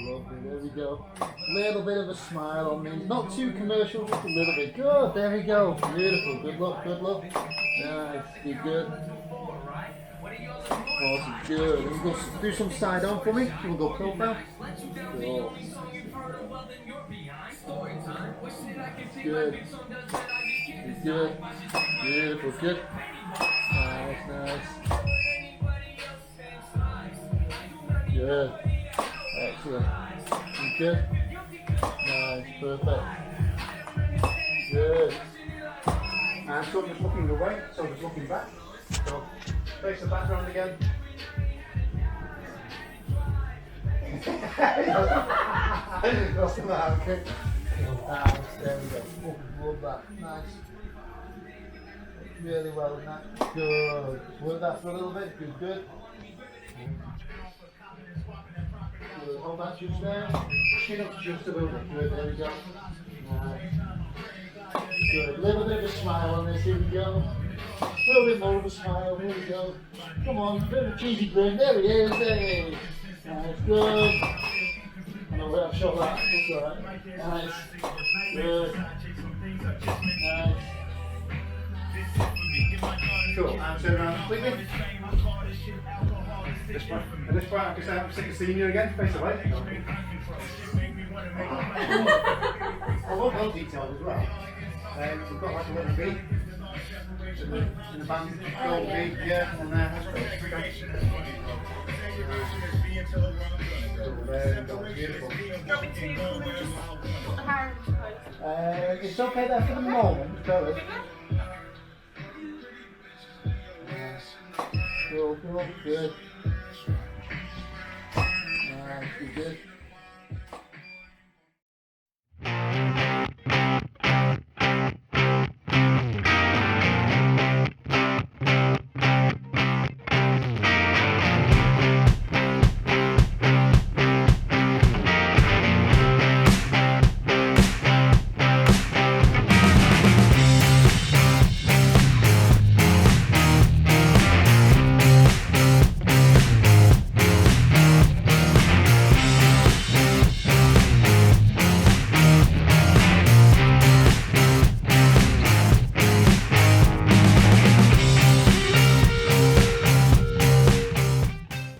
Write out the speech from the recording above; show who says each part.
Speaker 1: Lovely, there we go. Little bit of a smile on these. Not too commercial, just a little bit. Good, there we go. Beautiful. Good luck, good luck. Nice, be good. Awesome, good. And go do some side on for me. You want to go profile? Cool. Good. Good. Beautiful, good. Nice, nice. Good. Excellent. Good. Nice, perfect. Good. And so just looking away, so just looking back. So face the background again. That's the man, okay. Nice, there we go. Oh, love that. Nice. Really well done that. Good. Work that for a little bit. Good, good. Good. Hold that just there. Chin up just a little bit. Good, there we go. Nice. Good. Little bit of a smile on this. Here we go. A little bit more of a smile. Here we go. Come on, bit of a cheesy grin. There he is. Hey. Nice. Good. I know where I've shot that. That's alright. Nice. Good. Nice. Cool. And turn around completely. At this point, I can say I'm sick of seeing you again. Face away. I love well detailed as well. We've got like a little beat in the band, gold beat, yeah, on there. That's great. Beautiful. It's okay there for the moment, go ahead. Cool, cool, good. Nice, good.